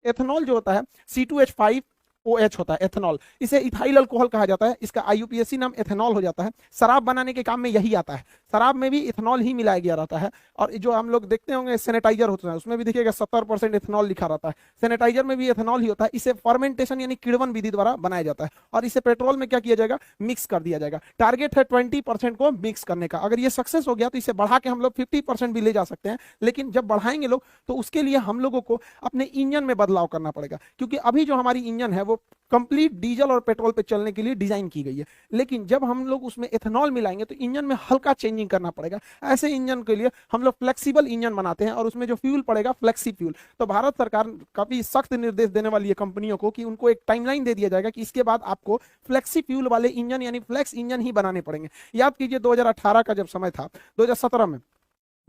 Ethanol जो होता है C2H5OH होता है एथेनॉल, इसे इथाइल अल्कोहल कहा जाता है, इसका IUPAC नाम एथेनॉल हो जाता है। शराब बनाने के काम में यही आता है, शराब में भी इथेनॉल ही मिलाया गया रहता है। और जो हम लोग देखते होंगे सैनिटाइजर होता है, उसमें भी देखिएगा 70% इथेनॉल लिखा रहता है, सैनिटाइजर में भी इथेनॉल ही होता है। इसे फर्मेंटेशन यानी किण्वन विधि द्वारा बनाया जाता है और इसे पेट्रोल में क्या किया जाएगा, मिक्स कर दिया जाएगा। टारगेट है 20% को मिक्स करने का। अगर ये सक्सेस हो गया तो इसे बढ़ा के हम लोग 50% भी ले जा सकते हैं, लेकिन जब बढ़ाएंगे लोग तो उसके लिए हम लोगों को अपने इंजन में बदलाव करना पड़ेगा, क्योंकि अभी जो हमारी इंजन है वो कंप्लीट डीजल और पेट्रोल पे चलने के लिए डिजाइन की गई है। लेकिन जब हम लोग उसमें एथेनॉल मिलाएंगे तो इंजन में हल्का चेंजिंग करना पड़ेगा। ऐसे इंजन के लिए हम लोग फ्लेक्सिबल इंजन बनाते हैं और उसमें जो फ्यूल पड़ेगा फ्लेक्सी फ्यूल। तो भारत सरकार काफी सख्त निर्देश देने वाली है कंपनियों को कि उनको एक टाइमलाइन दे दिया जाएगा कि इसके बाद आपको फ्लेक्सी फ्यूल वाले इंजन यानी फ्लेक्स इंजन ही बनाने पड़ेंगे। याद कीजिए 2018 का जब समय था, 2017 में,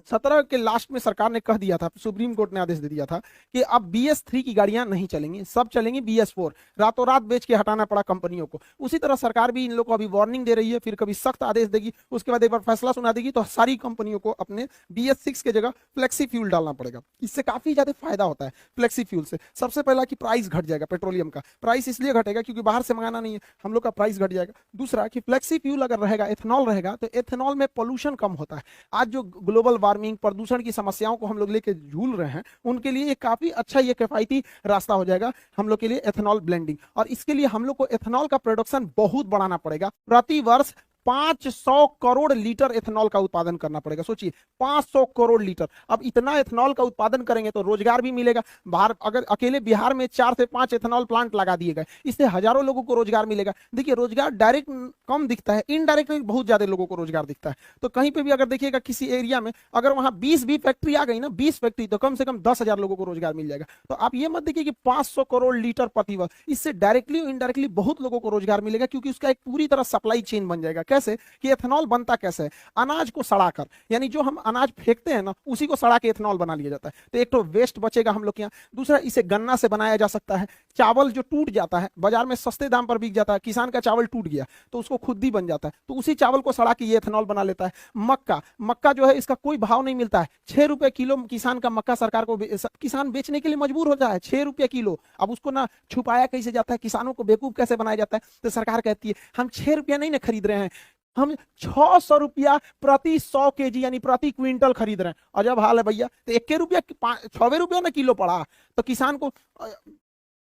17 के लास्ट में सरकार ने कह दिया था, सुप्रीम कोर्ट ने आदेश दे दिया था कि अब BS3 की गाड़ियां नहीं चलेंगी, सब चलेंगी BS4। रातों रात बेच के हटाना पड़ा कंपनियों को। उसी तरह सरकार भी इन लोगों को अभी वार्निंग दे रही है, फिर कभी सख्त आदेश देगी, उसके बाद एक बार फैसला सुना देगी तो सारी कंपनियों को अपने BS6 के जगह फ्लेक्सी फ्यूल डालना पड़ेगा। इससे काफी ज्यादा फायदा होता है फ्लेक्सी फ्यूल से। सबसे पहला कि प्राइस घट जाएगा, पेट्रोलियम का प्राइस इसलिए घटेगा क्योंकि बाहर से मंगाना नहीं है, हम लोग का प्राइस घट जाएगा। दूसरा कि फ्लेक्सी फ्यूल अगर रहेगा, एथेनॉल रहेगा, तो एथेनॉल में पोल्यूशन कम होता है। आज जो ग्लोबल वार्मिंग, प्रदूषण की समस्याओं को हम लोग लेके झूल रहे हैं, उनके लिए ये काफी अच्छा, ये किफायती रास्ता हो जाएगा हम लोग के लिए एथेनॉल ब्लेंडिंग। और इसके लिए हम लोग को एथेनॉल का प्रोडक्शन बहुत बढ़ाना पड़ेगा। प्रति वर्ष 500 करोड़ लीटर एथेनॉल का उत्पादन करना पड़ेगा। सोचिए 500 करोड़ लीटर। अब इतना एथेनॉल का उत्पादन करेंगे तो रोजगार भी मिलेगा। बाहर अगर अकेले बिहार में 4 से 5 एथेनॉल प्लांट लगा दिए गए, इससे हजारों लोगों को रोजगार मिलेगा। देखिए रोजगार डायरेक्ट कम दिखता है, इनडायरेक्ट बहुत ज्यादा लोगों को रोजगार दिखता है। तो कहीं पे भी अगर देखिएगा किसी एरिया में अगर वहां 20 भी फैक्ट्री आ गई ना, 20 फैक्ट्री, तो कम से कम 10,000 लोगों को रोजगार मिल जाएगा। तो आप ये मत देखिए कि 500 करोड़ लीटर प्रति वर्ष, इससे डायरेक्टली और इनडायरेक्टली बहुत लोगों को रोजगार मिलेगा, क्योंकि उसका एक पूरी तरह सप्लाई चेन बन जाएगा। कैसे कि एथेनॉल बनता कैसे है, अनाज को सड़ाकर, यानी जो हम अनाज फेंकते हैं ना उसी को सड़ा के एथेनॉल बना लिया जाता है। तो एक तो वेस्ट बचेगा हम लोग के यहाँ। दूसरा, इसे गन्ना से बनाया जा सकता है। चावल जो टूट जाता है बाजार में सस्ते दाम पर बिक जाता है, किसान का चावल टूट गया तो उसको खुद ही बन जाता है, तो उसी चावल को सड़ा के ये एथेनॉल बना लेता है। मक्का, मक्का जो है इसका कोई भाव नहीं मिलता है, 6 रुपए किलो किसान का मक्का सरकार को किसान बेचने के लिए मजबूर होता है, 6 रुपए किलो। अब उसको ना छुपाया कैसे जाता है, किसानों को बेवकूफ कैसे बनाया जाता है, तो सरकार कहती है हम 6 रुपया नहीं ना खरीद रहे हैं, हम 600 रुपया प्रति 100 केजी यानी प्रति क्विंटल खरीद रहे हैं। और जब हाल है भैया, तो 1 रुपया 6 रुपया ना किलो पड़ा, तो किसान को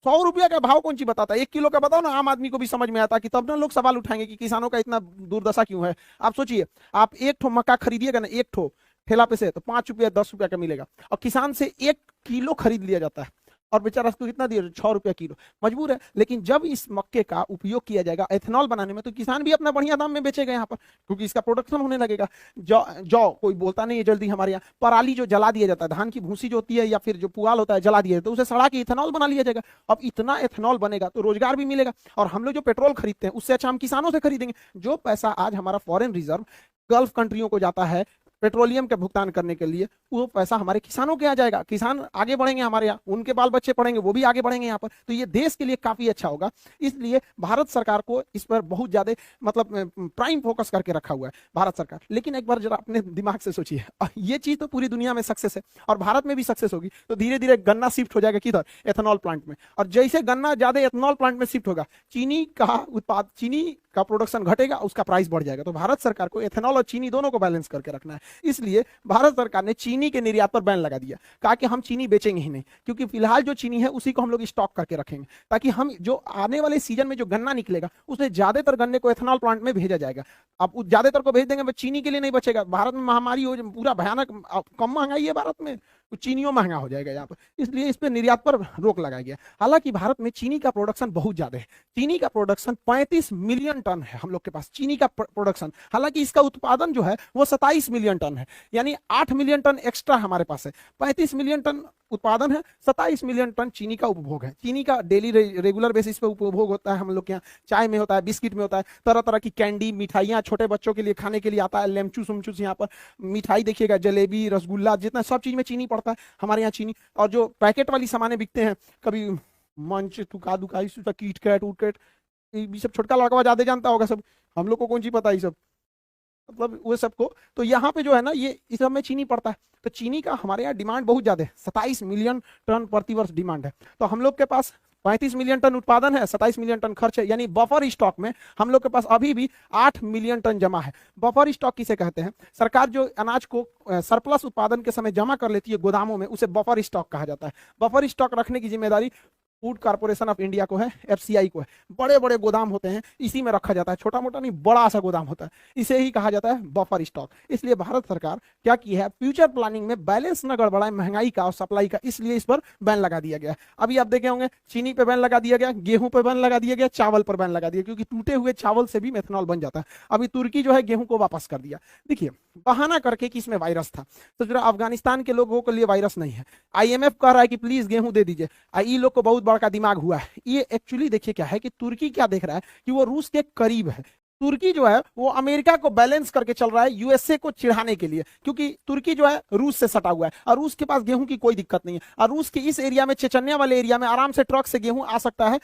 100 रुपया का भाव कौन सी बताता है, 1 किलो का बताओ ना, आम आदमी को भी समझ में आता कि तब ना लोग सवाल उठाएंगे कि किसानों का इतना दुर्दशा क्यों है। आप सोचिए, आप एक ठो मक्का खरीदिएगा ना, एक ठो ठेला पे से, तो 5 रुपया 10 रुपया का मिलेगा, और किसान से 1 किलो खरीद लिया जाता है और बेचारा उसको कितना दिया, 6 रुपया किलो, मजबूर है। लेकिन जब इस मक्के का उपयोग किया जाएगा एथेनॉल बनाने में, तो किसान भी अपना बढ़िया दाम में बेचेगा यहाँ पर, क्योंकि इसका प्रोडक्शन होने लगेगा। जौ जौ कोई बोलता नहीं है जल्दी हमारे यहाँ। पराली जो जला दिया जाता है, धान की भूसी जो होती है या फिर जो पुआल होता है जला दिया जाता है, उसे सड़ा के इथेनॉल बना लिया जाएगा। अब इतना एथेनॉल बनेगा तो रोजगार भी मिलेगा, और हम लोग जो पेट्रोल खरीदते हैं उससे अच्छा हम किसानों से खरीदेंगे। जो पैसा आज हमारा फॉरेन रिजर्व गल्फ कंट्रियों को जाता है पेट्रोलियम का भुगतान करने के लिए, वो पैसा हमारे किसानों के यहाँ जाएगा। किसान आगे बढ़ेंगे, हमारे यहाँ उनके बाल बच्चे पढ़ेंगे, वो भी आगे बढ़ेंगे यहाँ पर, तो ये देश के लिए काफी अच्छा होगा। इसलिए भारत सरकार को इस पर बहुत ज्यादा मतलब प्राइम फोकस करके रखा हुआ है भारत सरकार। लेकिन एक बार जरा अपने दिमाग से सोचिए, ये चीज तो पूरी दुनिया में सक्सेस है और भारत में भी सक्सेस होगी, तो धीरे धीरे गन्ना शिफ्ट हो जाएगा किधर, एथेनॉल प्लांट में। और जैसे गन्ना ज्यादा एथेनॉल प्लांट में शिफ्ट होगा, चीनी का प्रोडक्शन घटेगा, उसका प्राइस बढ़ जाएगा। तो भारत सरकार को एथेनॉल और चीनी दोनों को बैलेंस करके रखना है। इसलिए भारत सरकार ने चीनी के निर्यात पर बैन लगा दिया, कहा कि हम चीनी बेचेंगे ही नहीं, क्योंकि फिलहाल जो चीनी है उसी को हम लोग स्टॉक करके रखेंगे, ताकि हम जो आने वाले सीजन में जो गन्ना निकलेगा उसमें ज्यादातर गन्ने को एथेनॉल प्लांट में भेजा जाएगा। अब ज्यादातर को भेज देंगे, चीनी के लिए नहीं बचेगा। भारत में महामारी हो, पूरा भयानक, कम महंगाई है भारत में, तो चीनियों महंगा हो जाएगा यहाँ पर, इसलिए इस पर निर्यात पर रोक लगाया गया। हालांकि भारत में चीनी का प्रोडक्शन बहुत ज्यादा है, चीनी का प्रोडक्शन 35 मिलियन टन है हम लोग के पास चीनी का प्रोडक्शन। हालांकि इसका उत्पादन जो है वो 27 मिलियन टन है, यानी 8 मिलियन टन एक्स्ट्रा हमारे पास है। 35 मिलियन टन उत्पादन है, 27 मिलियन टन चीनी का उपभोग है। चीनी का डेली रेगुलर बेसिस पे उपभोग होता है हम लोग के यहाँ, चाय में होता है, बिस्किट में होता है, तरह तरह की कैंडी मिठाइयाँ छोटे बच्चों के लिए खाने के लिए आता है, लेमचूस उमचूस, यहाँ पर मिठाई देखिएगा, जलेबी, रसगुल्ला, जितना सब चीज में चीनी पड़ता है हमारे यहाँ चीनी। और जो पैकेट वाली सामानें बिकते हैं, कभी मंच तुका दुकाई कीट कैट उटकेट, ये सब छोटका लड़का ज्यादा जानता होगा सब, हम लोग को कौन सी पता है सब। मतलब वो सबको। तो यहाँ पे जो है ना, ये इस सब में चीनी पड़ता है। तो चीनी का हमारे यहाँ डिमांड बहुत ज्यादा है, 27 मिलियन टन प्रतिवर्ष डिमांड है। तो हम लोग के पास 35 मिलियन टन उत्पादन है, 27 मिलियन टन खर्च है, यानी बफर स्टॉक में हम लोग के पास अभी भी 8 मिलियन टन जमा है। बफर स्टॉक किसे कहते हैं? सरकार जो अनाज को सरप्लस उत्पादन के समय जमा कर लेती है गोदामों में, उसे बफर स्टॉक कहा जाता है। बफर स्टॉक रखने की जिम्मेदारी फूड कॉर्पोरेशन ऑफ इंडिया को है, एफसीआई को है। बड़े बड़े गोदाम होते हैं, इसी में रखा जाता है, छोटा मोटा नहीं, बड़ा सा गोदाम होता है, इसे ही कहा जाता है बफर स्टॉक। इसलिए भारत सरकार क्या की है, फ्यूचर प्लानिंग में बैलेंस न गड़बड़ाए महंगाई का और सप्लाई का, इसलिए इस पर बैन लगा दिया गया। अभी आप देखे होंगे चीनी पे बैन लगा दिया गया, गेहूं पे बैन लगा दिया गया, चावल पर बैन लगा दिया, क्योंकि टूटे हुए चावल से भी मेथनॉल बन जाता है। अभी तुर्की जो है गेहूं को वापस कर दिया, देखिए बहाना करके कि इसमें वायरस था। तो जो अफगानिस्तान के लोगों के लिए वायरस नहीं है, आईएमएफ कह रहा है कि प्लीज गेहूं दे दीजिए, ये लोग को बहुत बड़ा दिमाग हुआ है। ये एक्चुअली देखिए क्या है कि तुर्की क्या देख रहा है कि वो रूस के करीब है। तुर्की जो है वो अमेरिका को बैलेंस करके चल रहा है यूएसए को चिढ़ाने के लिए, क्योंकि तुर्की जो है रूस से सटा हुआ है और रूस के पास गेहूं की कोई दिक्कत नहीं है, और रूस के इस एरिया में, चेचन्या वाले एरिया में आराम से ट्रक से गेहूं आ सकता है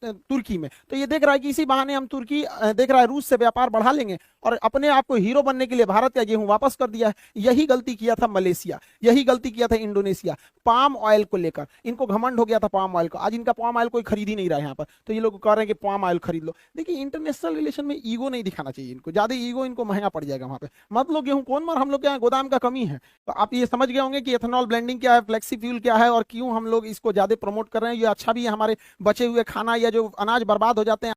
तुर्की में। तो ये देख रहा है कि इसी बहाने हम तुर्की देख रहा है रूस से व्यापार बढ़ा लेंगे, और अपने आप को हीरो बनने के लिए भारत का गेहूं वापस कर दिया है। यही गलती किया था मलेशिया, यही गलती किया था इंडोनेशिया, पाम ऑयल को लेकर इनको घमंड हो गया था पाम ऑयल को। आज इनका पाम ऑयल कोई खरीद ही नहीं रहा है यहाँ पर, तो ये लोग कह रहे हैं कि पाम ऑयल खरीद लो। देखिए इंटरनेशनल रिलेशन में ईगो नहीं दिखाना चाहिए इनको, ज्यादा ईगो इनको महंगा पड़ जाएगा वहां पे। मत लो गेहूं, कौन मार, हम लोग के यहाँ गोदाम का कमी है। तो आप ये समझ गए होंगे कि एथेनॉल ब्लेंडिंग क्या है, फ्लेक्सी फ्यूल क्या है, और क्यों हम लोग इसको ज्यादा प्रमोट कर रहे हैं। ये अच्छा भी है, हमारे बचे हुए खाना या जो अनाज बर्बाद हो जाते हैं